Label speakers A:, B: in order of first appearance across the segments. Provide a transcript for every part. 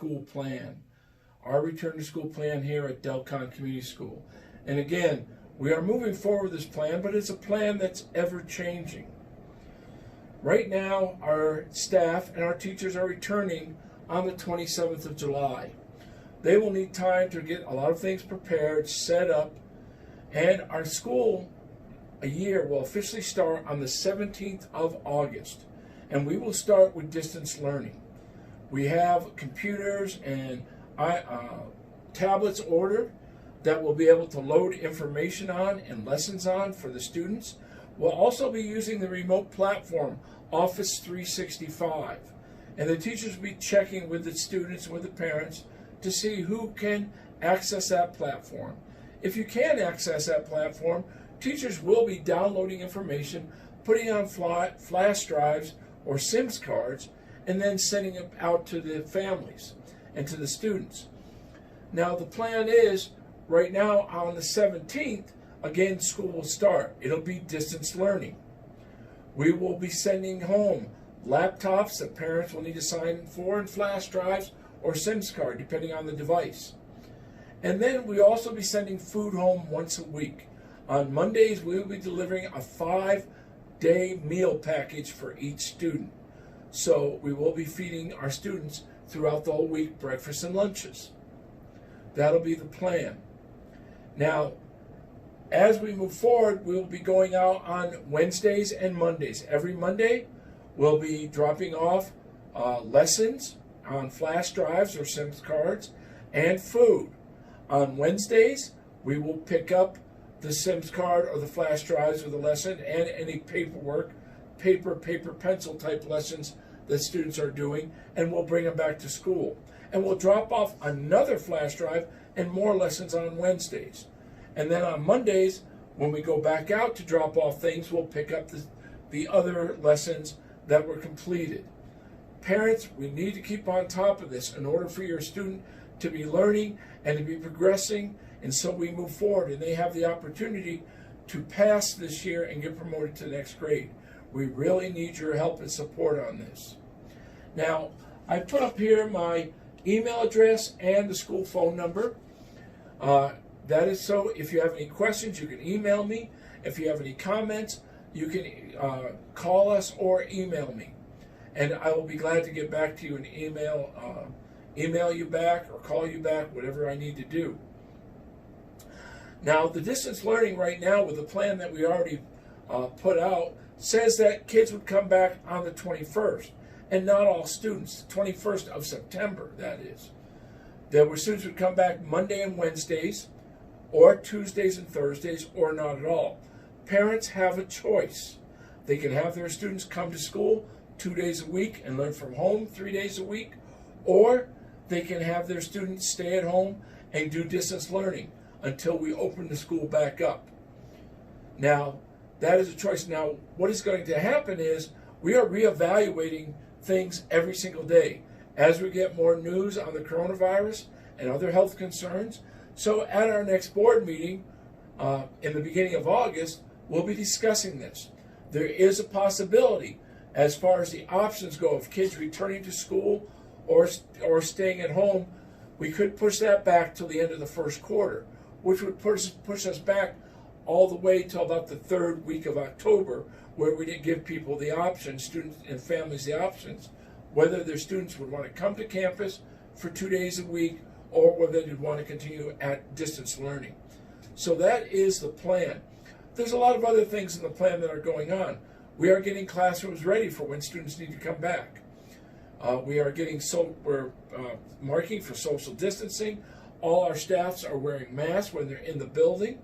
A: school plan, our return to school plan here at Delcon Community School. And again, we are moving forward with this plan, but it's a plan that's ever changing. Right now, our staff and our teachers are returning on the 27th of July. They will need time to get a lot of things prepared, set up, and our school year will officially start on the 17th of August. And we will start with distance learning. We have computers and tablets ordered that we'll be able to load information on and lessons on for the students. We'll also be using the remote platform, Office 365. And the teachers will be checking with the students, with the parents, to see who can access that platform. If you can access that platform, teachers will be downloading information, putting on flash drives or SIMS cards, and then sending it out to the families and to the students. Now the plan is, right now on the 17th, again, school will start. It'll be distance learning. We will be sending home laptops that parents will need to sign in for, and flash drives or SIMS card, depending on the device. And then we also be sending food home once a week. On Mondays, we will be delivering a 5-day meal package for each student. So we will be feeding our students throughout the whole week, breakfast and lunches. That'll be the plan. Now, as we move forward, we'll be going out on Wednesdays and Mondays. Every Monday, we'll be dropping off lessons on flash drives or SIMS cards and food. On Wednesdays, we will pick up the SIMS card or the flash drives with the lesson and any paperwork, paper, pencil type lessons that students are doing, and we'll bring them back to school. And we'll drop off another flash drive and more lessons on Wednesdays. And then on Mondays, when we go back out to drop off things, we'll pick up the other lessons that were completed. Parents, we need to keep on top of this in order for your student to be learning and to be progressing, and so we move forward and they have the opportunity to pass this year and get promoted to the next grade. We really need your help and support on this. Now, I put up here my email address and the school phone number. That is so if you have any questions, you can email me. If you have any comments, you can call us or email me. And I will be glad to get back to you and email you back or call you back, whatever I need to do. Now, the distance learning right now with the plan that we already put out says that kids would come back on the 21st, and not all students, the 21st of September, that is. There were students who would come back Monday and Wednesdays, or Tuesdays and Thursdays, or not at all. Parents have a choice. They can have their students come to school 2 days a week and learn from home 3 days a week, or they can have their students stay at home and do distance learning until we open the school back up. Now, that is a choice. Now, what is going to happen is we are reevaluating things every single day as we get more news on the coronavirus and other health concerns. So at our next board meeting in the beginning of August, we'll be discussing this. There is a possibility, as far as the options go, of kids returning to school or staying at home, we could push that back till the end of the first quarter, which would push us back all the way till about the third week of October, where we didn't give people the option, students and families the options, whether their students would want to come to campus for 2 days a week or whether they'd want to continue at distance learning. So that is the plan. There's a lot of other things in the plan that are going on. We are getting classrooms ready for when students need to come back. We're marking for social distancing. All our staffs are wearing masks when they're in the building,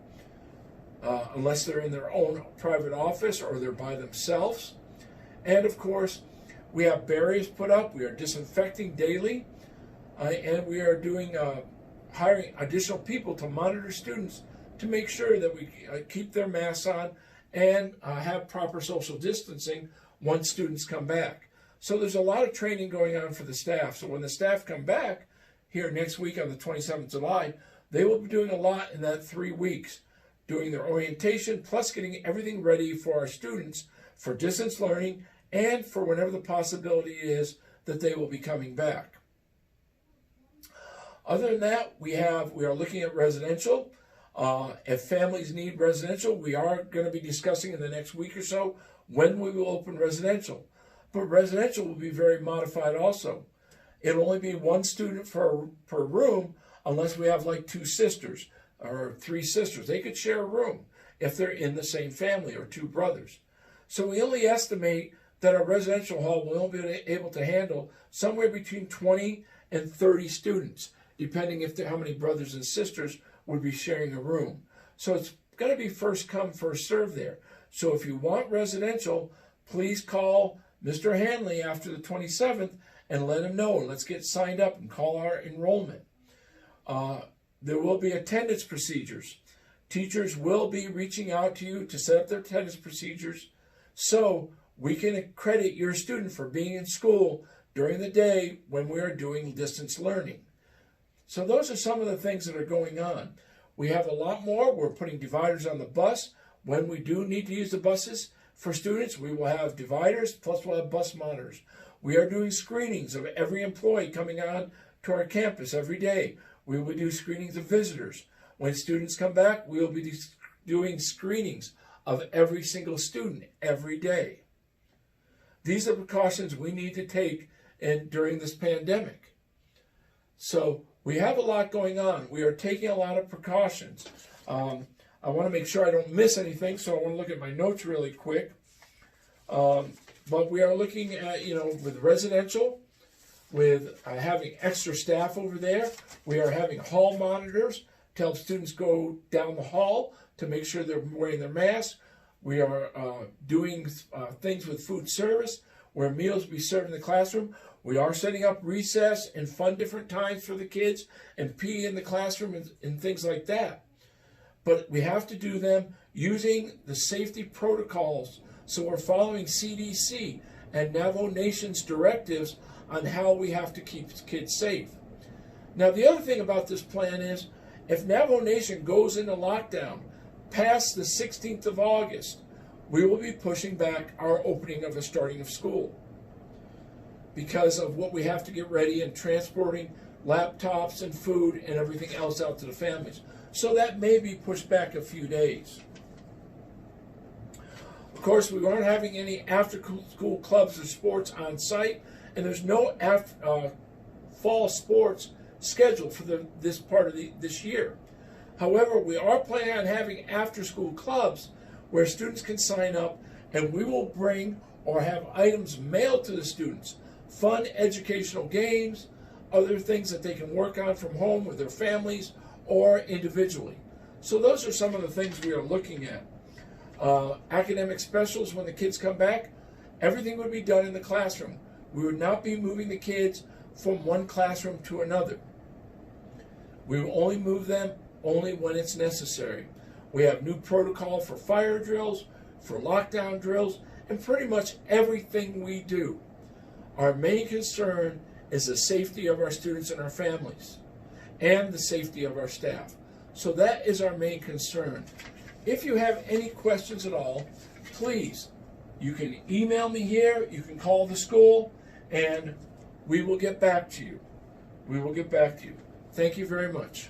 A: unless they're in their own private office or they're by themselves. And of course, we have barriers put up. We are disinfecting daily, and we are hiring additional people to monitor students to make sure that we keep their masks on and have proper social distancing once students come back. So there's a lot of training going on for the staff. So when the staff come back here next week on the 27th of July, they will be doing a lot in that 3 weeks, doing their orientation, plus getting everything ready for our students for distance learning and for whenever the possibility is that they will be coming back. Other than that, we are looking at residential. If families need residential, we are going to be discussing in the next week or so when we will open residential. But residential will be very modified also. It'll only be one student per room unless we have like 2 sisters or 3 sisters. They could share a room if they're in the same family, or 2 brothers. So we only estimate that our residential hall will only be able to handle somewhere between 20 and 30 students, depending how many brothers and sisters would be sharing a room. So it's going to be first come, first serve there. So if you want residential, please call Mr. Hanley after the 27th and let him know. Let's get signed up and call our enrollment. There will be attendance procedures. Teachers will be reaching out to you to set up their attendance procedures so we can accredit your student for being in school during the day when we are doing distance learning. So those are some of the things that are going on. We have a lot more. We're putting dividers on the bus. When we do need to use the buses for students, we will have dividers, plus we'll have bus monitors. We are doing screenings of every employee coming on to our campus every day. We will do screenings of visitors. When students come back, we will be doing screenings of every single student every day. These are precautions we need to take during this pandemic. So we have a lot going on. We are taking a lot of precautions. I want to make sure I don't miss anything, so I want to look at my notes really quick. But we are looking at, with residential, with having extra staff over there. We are having hall monitors to help students go down the hall to make sure they're wearing their masks. We are doing things with food service where meals will be served in the classroom. We are setting up recess and fun different times for the kids and PE in the classroom and things like that. But we have to do them using the safety protocols. So we're following CDC and Navajo Nation's directives on how we have to keep kids safe. Now, the other thing about this plan is if Navajo Nation goes into lockdown past the 16th of August, we will be pushing back our opening of the starting of school because of what we have to get ready and transporting laptops and food and everything else out to the families. So that may be pushed back a few days. Of course, we aren't having any after-school clubs or sports on site, and there's no fall sports scheduled for this part of this year. However, we are planning on having after-school clubs where students can sign up, and we will bring or have items mailed to the students, fun educational games, other things that they can work on from home with their families or individually. So those are some of the things we are looking at. Academic specials when the kids come back, everything would be done in the classroom. We would not be moving the kids from one classroom to another. We will only move them only when it's necessary. We have new protocol for fire drills, for lockdown drills, and pretty much everything we do. Our main concern is the safety of our students and our families, and the safety of our staff. So that is our main concern. If you have any questions at all, please, you can email me here, you can call the school, and we will get back to you. We will get back to you. Thank you very much.